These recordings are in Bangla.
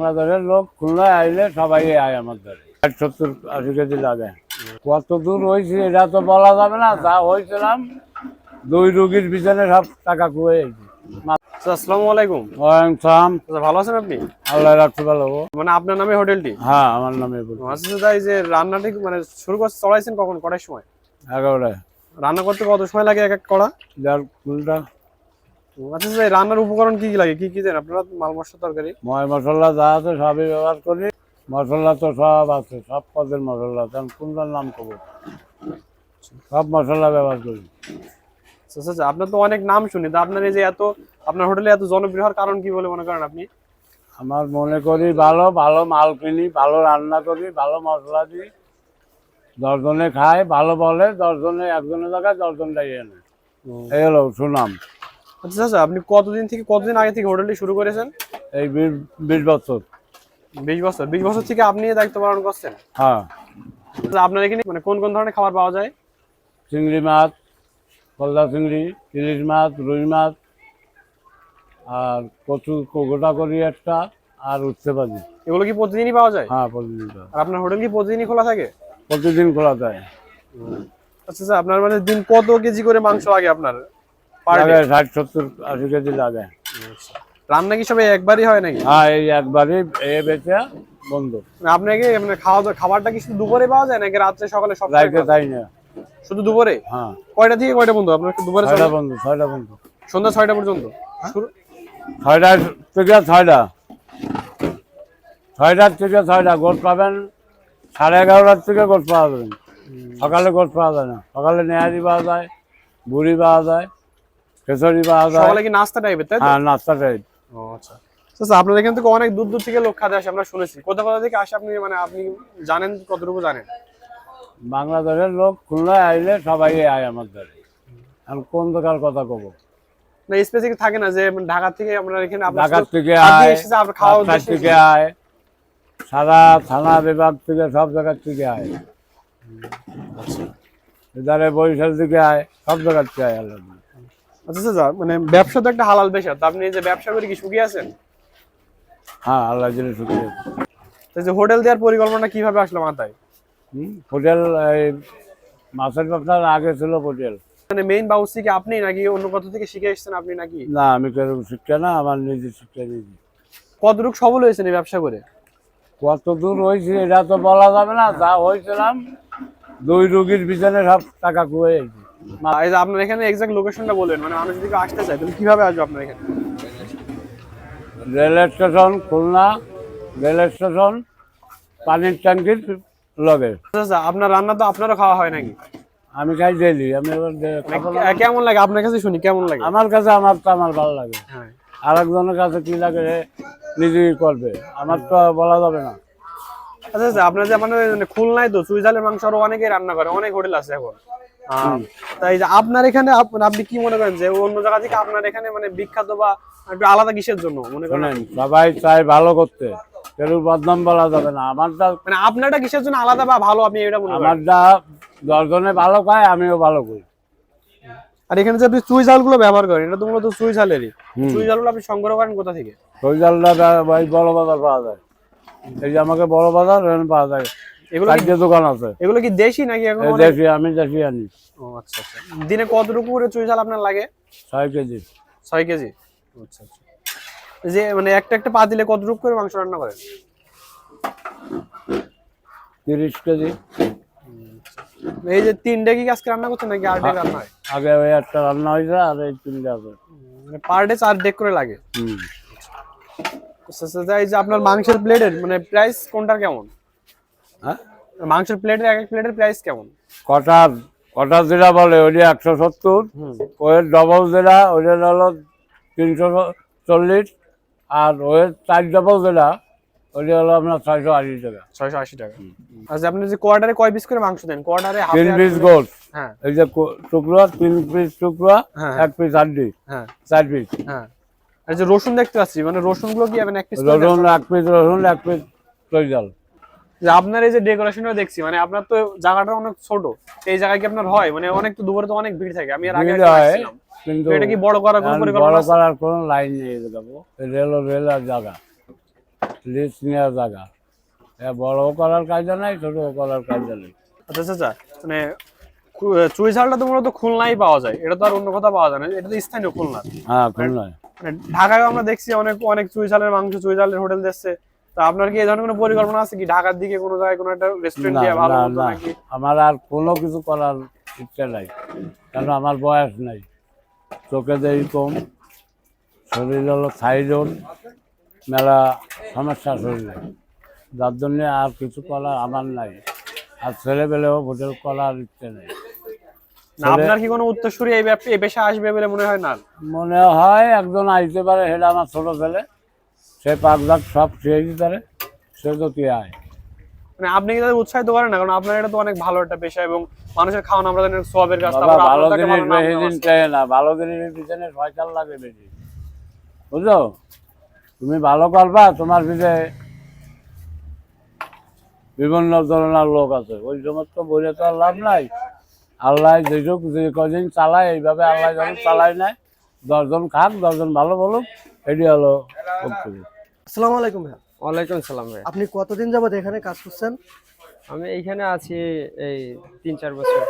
বাংলাদেশের লোক খুলনায় আইলে সবাই আয় আমার ধরে 70-80 কেজি লাগে। কত দূর হয়েছে এটা তো বলা যাবে না। যা হয়েছিলাম 2 রোগীর পিছনে সব টাকা খুয়ে আসসালামু আলাইকুম। ওয়ালাইকুম সালাম। ভালো আছেন আপনি? আল্লাহ রাখতে ভালো। মানে আপনার নামে হোটেলটি? হ্যাঁ, আমার নামে। আচ্ছা, এই যে রান্নাটি মানে শুরু করতে চড়াইছেন কখন, কটার সময়? 11টায়। রান্না করতে কত সময় লাগে এক এক কড়া? 1.5 আচ্ছা, এই রান্নার উপকরণ কি কি লাগে, কি কি দেন আপনারা? মাল মশলা, তরকারি, ময় মশলা যা আছে সবই ব্যবহার করি। মশলা তো সব আছে, সব পদের মশলা। কোনটার নাম কব? সব মশলা ব্যবহার করি। আচ্ছা, আপনার তো অনেক নাম শুনি, তো আপনার এই যে এত, আপনার হোটেলে এত জনপ্রিয় হওয়ার কারণ কি বলে মনে করেন আপনি? আমার মনে করি ভালো ভালো মাল কিনি, ভালো রান্না করি, ভালো মশলা দিই। 10 জনে খায়, ভালো বলে। 10 জনে, একজনের জায়গায় 10 জনটাই এনে। এই হলো সুনাম। আচ্ছা, আপনি কতদিন আগে থেকে হোটেলটি শুরু করেছেন? এই 20 বছর। 20 বছর থেকে আপনি দায়িত্ব পালন করছেন? হ্যাঁ। আপনার এখানে মানে কোন কোন ধরনের খাবার পাওয়া যায়? চিংড়ি মাছ, পলদা চিংড়ি, ইলিশ মাছ, রুই মাছ, আর কচু গোটা করি একটা, আর উঠতে পারি। এগুলো কি প্রতিদিনই পাওয়া যায়? হ্যাঁ, প্রতিদিন। আর আপনার হোটেল কি প্রতিদিনই খোলা থাকে? প্রতিদিন খোলা যায়। আচ্ছা, আপনার মানে দিন কত কেজি করে মাংস লাগে আপনার? 60-70-80 কেজি লাগে। রান্না কি সবাই একবারই হয় নাকি? হ্যাঁ, এই একবারই বেচা বন্ধ। আপনাকে মানে খাবারটা কি শুধু দুপুরে পাওয়া যায় নাকি রাত্রে সকালে সব রাইতে তাই না। শুধু দুপুরে? হ্যাঁ। কয়টা থেকে কয়টা বন্ধ আপনার দুপুরে? 6টা বন্ধ। 6টা বন্ধ। সন্ধ্যা 6টা পর্যন্ত? 6টা থেকে 6টা। 6টার থেকে 6টা গোট পাবেন। 11:30টার থেকে গোট পাওয়া যাবেন। সকালে গোট পাওয়া যায় না। সকালে নেহারি পাওয়া যায়, বুড়ি পাওয়া যায়, খেচড়ি পাওয়া যায়। সকালে কি নাস্তা টাইপের, তাই তো? হ্যাঁ, নাস্তা টাইপ। ও আচ্ছা। আপনার এখান থেকে অনেক দূর দূর থেকে লোক খাতে আসে, আমরা শুনেছি। কোথা কোথা থেকে আসে আপনি মানে আপনি জানেন, কতটুকু জানেন? বাংলাদেশের লোক খুলনায় আইলে সবাই আয় আমার ধরে। আমি কোন দোকার কথা কব? না, স্পেসিফিক থাকে না যে ঢাকা থেকে আমরা এখানে ঢাকা থেকে আয়, থেকে আয়, সারা থানা বিভাগ থেকে, সব জায়গার থেকে আয়। এধারে বরিশাল থেকে আয়, সব জায়গার থেকে আয়। আচ্ছা, মানে ব্যবসা তো একটা হালাল পেশা, তো আপনি এই যে ব্যবসা করে কি সুখী আছেন? হ্যাঁ, আল্লাহ জেনে সুখী আছে। তো যে হোটেল দেওয়ার পরিকল্পনা কিভাবে আসলো মাথায়? হোটেল, এই মাছের ব্যবসার আগে ছিল হোটেল। মানে মেইন বাবুর্চি কি আপনি নাকি অন্য কোথা থেকে শিখে এসেছেন আপনি নাকি? না, আমি কেউ শিক্ষা না, আমার নিজের শিক্ষা নিজে। কতটুকু সফল হয়েছেন এই ব্যবসা করে? কত দূর হয়েছে এটা তো বলা যাবে না। যা হয়েছিলাম 2 রোগীর পিছনে সব টাকা খুয়ে। এই যে আপনার এখানে এক্সাক্ট লোকেশনটা বলবেন, মানে আমি যদি আসতে চাই তাহলে কিভাবে আসবো আপনার এখানে? Rail station, Khulna rail station, পানির ট্যাঙ্কির লগে। আচ্ছা, আপনার রান্না তো আপনারও খাওয়া হয় নাকি? আমি খাই ডেইলি। আমি এবার কেমন লাগে আপনার কাছে, শুনি কেমন লাগে? আমার কাছে আমার ভালো লাগে। আর একজনের কাছে কি লাগে নিজেই করবে, আমার তো বলা যাবে না। আচ্ছা, আপনার যে মানে খুলনায় তো চুইঝালের মাংস আরো অনেকেই রান্না করে, অনেক হোটেল আছে এখন। তাই যে আপনার এখানে আপনি কি মনে করেন যে অন্য জায়গা থেকে আপনার এখানে মানে বিখ্যাত বা একটু আলাদা কিসের জন্য মনে করেন? সবাই চাই ভালো করতে, কেউ বদনাম বলা যাবে না। আমারটা মানে আপনারটা কিসের জন্য আলাদা বা ভালো, আপনি এটা মনে করেন? আমারটা 10 জনে ভালো খায়, আমিও ভালো করি। আর এখানে যে আপনি চুই ঝাল গুলো ব্যবহার করেন, এটা তো মূলত চুই ঝালেরই। চুই ঝাল গুলো আপনি সংগ্রহ করেন কোথা থেকে? চুই ঝালটা ভাই বড় বাজার পাওয়া যায়। এই যে আমাকে বড় বাজার পাওয়া যায়। এগুলো দোকান আছে। এগুলো কি দেশি নাকি? দেশি, আমি দেশি আনি। ও আচ্ছা। দিনে কতটুকু করে চুই ঝাল আপনার লাগে? 6 কেজি। 6 কেজি। আচ্ছা। যে মানে একটা পাতিলে কতটুকু করে মাংস রান্না করেন? 30 কেজি। এই যে 3 কি আজকে রান্না করছেন নাকি আর ডে রান্না হয়? আগে ওই একটা রান্না হয়েছে, আর এই 3টা আছে। মানে পার ডে 4 ডেক করে লাগে। আচ্ছা, এই যে আপনার মাংসের প্লেটের মানে প্রাইস কোনটার কেমন? হ্যাঁ, মাংসের প্লেটের এক প্লেটের প্রাইস কেমন? কটা যেটা বলে ওইটা 170, ওই ডবল যেটা ওইটা হলো 340, আর ওই 4 ডবল যেটা ওইটা হলো আপনার 680 টাকা। 680 টাকা। আচ্ছা, আপনি যে কোয়ার্টারে কয় পিস করে মাংস দেন? কোয়ার্টারে 3 পিস গোল। হ্যাঁ। এই যে টুকরা 3 পিস টুকরা, 1 পিস হাড্ডি। হ্যাঁ, 4 পিস। হ্যাঁ। আর যে রসুন দেখতে পাচ্ছি, মানে রসুন গুলো কি মানে 1 পিস? রসুন 1 পিস, রসুন 1 পিস চইজাল। যে আপনার এই যে ডেকোরেশনটা দেখছি, মানে আপনার তো জায়গাটা অনেক ছোট, এই জায়গায় কি আপনার হয় মানে অনেক তো দুপুরে তো অনেক ভিড় থাকে, আমি এর আগে আসছিলাম, কিন্তু এটা কি বড় করার কোনো পরিকল্পনা আছে? বড় করার কোনো লাইন নেই। দেখাবো রেল আর জায়গা লিজ নেওয়া জায়গা, বড়ও করার কায়দা নাই, ছোটও করার কায়দা নেই। আচ্ছা চাচা, মানে চুই ঝালটা তো মূলত খুলনায় পাওয়া যায়, এটা তো আর অন্য কোথাও পাওয়া যায় না, এটা তো স্থানীয় খুলনা। হ্যাঁ, খুলনায়। মানে ঢাকায় আমরা দেখছি অনেক অনেক চুই ঝালের মাংস, চুই ঝালের হোটেল দেখছে। তা আপনার কি এই ধরনের কোনো পরিকল্পনা আছে কি ঢাকার দিকে কোনো জায়গায় কোনো একটা রেস্টুরেন্ট না দিয়ে ভালো না মতো না, নাকি? আমার আর কোনো কিছু করার ইচ্ছে নাই, কারণ আমার বয়স নাই, চোখে দেই কম, শরীর হলো থাইরয়েড, মেলা সমস্যা শরীরে, যার জন্যে আর কিছু করার আমার নাই, আর ছেলেবেলেও হোটেল করার ইচ্ছে নেই। না আপনার কি কোনো উত্তরসূরি এই পেশা আসবে বলে মনে হয় না? মনে হয় একজন আইতে পারে, সেটা আমার ছোট ছেলে, সে পাকঘাট সব খেয়ে দিতে পারে, সে যদি আয়। মানে আপনি কি তাদের উৎসাহিত করেন না? কারণ আপনার এটা তো অনেক ভালো একটা পেশা এবং মানুষের খাওয়ানো আমরা জানি সওয়াবের কাজ। বাবা, তারপর ভালো আপনার জিনিস ভালো নাম বেশি দিন চাই না, ভালো জিনিসের পিছনে সয়কাল লাগে বেশি, বুঝলো? তুমি ভালো করবা, তোমার পিছনে বিভিন্ন ধরনের লোক আছে, ওই সমস্ত বলে তো আর লাভ নাই। আল্লাহ যেটুক যে কদিন চালায়, এইভাবে আল্লাহ যখন চালায় নাই, 10 জন খাক, 10 জন ভালো বলুক, এটি হলো বক্তব্য। আসসালামু আলাইকুম ভাই। ওয়ালাইকুম সালাম ভাই। আপনি কতদিন যাবত এখানে কাজ করছেন? আমি এইখানে আছি এই 3-4 বছর।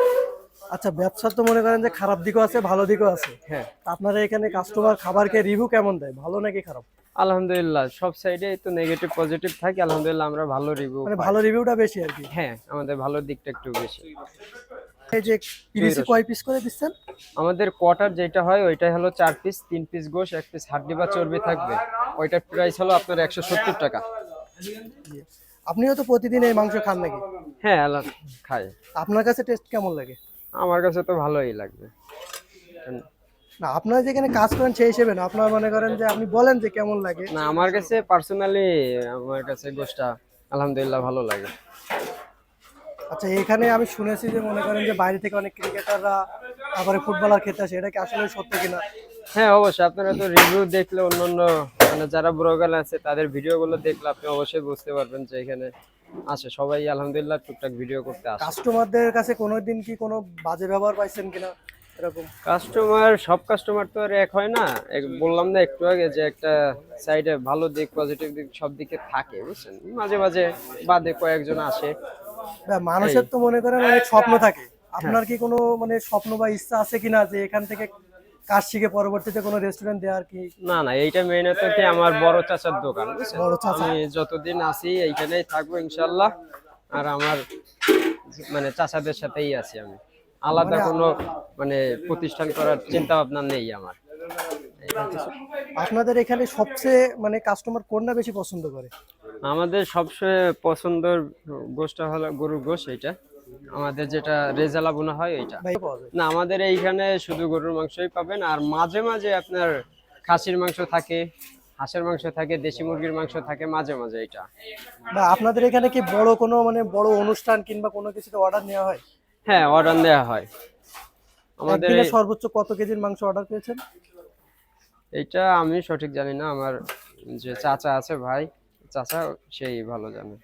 আচ্ছা, ব্যবসা তো মনে করেন যে খারাপ দিকও আছে, ভালো দিকও আছে। হ্যাঁ, তা আপনারা এখানে কাস্টমার খাবারকে রিভিউ কেমন দেয়, ভালো নাকি খারাপ? আলহামদুলিল্লাহ সব সাইডে তো নেগেটিভ পজিটিভ থাকে, আলহামদুলিল্লাহ আমরা ভালো রিভিউ মানে ভালো রিভিউটা বেশি আর কি। হ্যাঁ, আমাদের ভালো দিকটা একটু বেশি। এই যে পিভিসি কয় পিস করে দিচ্ছেন? আমাদের কোয়ার্টার যেটা হয় ওইটাই হলো 4 পিস, 3 পিস গোশ, 1 পিস হাড্ডি বা চর্বি থাকবে। ওইটার প্রাইস হলো আপনার 170 টাকা। আপনিও তো প্রতিদিন এই মাংস খান নাকি? হ্যাঁ, আল্লাহ খাই। আপনার কাছে টেস্ট কেমন লাগে? আমার কাছে তো ভালোই লাগবে। না, আপনারা যেখানে কাজ করেন সেই হিসেবে না, আপনারা মনে করেন যে আপনি বলেন যে কেমন লাগে। না, আমার কাছে পার্সোনালি আমার কাছে গোশটা আলহামদুলিল্লাহ ভালো লাগে। আচ্ছা, এখানে আমি শুনেছি যে মনে করেন যে বাইরে থেকে অনেক ক্রিকেটাররা তারপরে ফুটবলার খেতে আসে, এটা কি আসলে সত্যি কিনা? হ্যাঁ, অবশ্যই আপনারা তো রিভিউ দেখলে অন্যান্য মানে যারা ব্লগার আছে তাদের ভিডিওগুলো দেখলে আপনি অবশ্যই বুঝতে পারবেন যে এখানে আসে সবাই আলহামদুলিল্লাহ টুকটাক ভিডিও করতে আসে। কাস্টমারদের কাছে কোনোদিন কি কোনো বাজে ব্যবহার পাইছেন কিনা এরকম? কাস্টমার, সব কাস্টমার তো আর এক হয় না। বললাম না একটু আগে যে একটা সাইডে ভালো দিক পজিটিভ দিক সব দিকে থাকে, বুঝছেন? মাঝে মাঝে বাদে কয়েকজন আসে। মানুষের তো মনে করেন অনেক স্বপ্ন থাকে, আপনার কি কোনো মানে স্বপ্ন বা ইচ্ছা আছে কিনা যে এখান থেকে কাজ শিখে পরবর্তীতে কোনো রেস্টুরেন্ট দেওয়ার কি? না না, এইটা মেইনত কি আমার বড় চাচার দোকান, বুঝছেন? বড় চাচা? আমি যতদিন আছি এইখানেই থাকবো ইনশাল্লাহ। আর আমার মানে চাচাদের সাথেই আছি আমি, আলাদা কোনো মানে প্রতিষ্ঠান করার চিন্তা ভাবনা নেই আমার। আপনাদের এখানে সবচেয়ে মানে কাস্টমার কোনটা বেশি পছন্দ করে? আমাদের সবচেয়ে পছন্দের গোশটা হলো গরুর গোশ, এইটা আমাদের যেটা রেজালা বোনা হয় ওইটা। ভাই পাওয়া যায়? না, আমাদের এইখানে শুধু গরুর মাংসই পাবেন, আর মাঝে মাঝে আপনার খাসির মাংস থাকে, হাঁসের মাংস থাকে, দেশি মুরগির মাংস থাকে মাঝে মাঝে। এটা বা আপনাদের এখানে কি বড় কোনো মানে বড় অনুষ্ঠান কিংবা কোনো কিছুতে অর্ডার নেওয়া হয়? হ্যাঁ, অর্ডার দেওয়া হয় আমাদের। একদিনে সর্বোচ্চ কত কেজির মাংস অর্ডার পেয়েছেন? এইটা আমি সঠিক জানি না, আমার যে চাচা আছে ভাই, চাচা সেই ভালো জানে।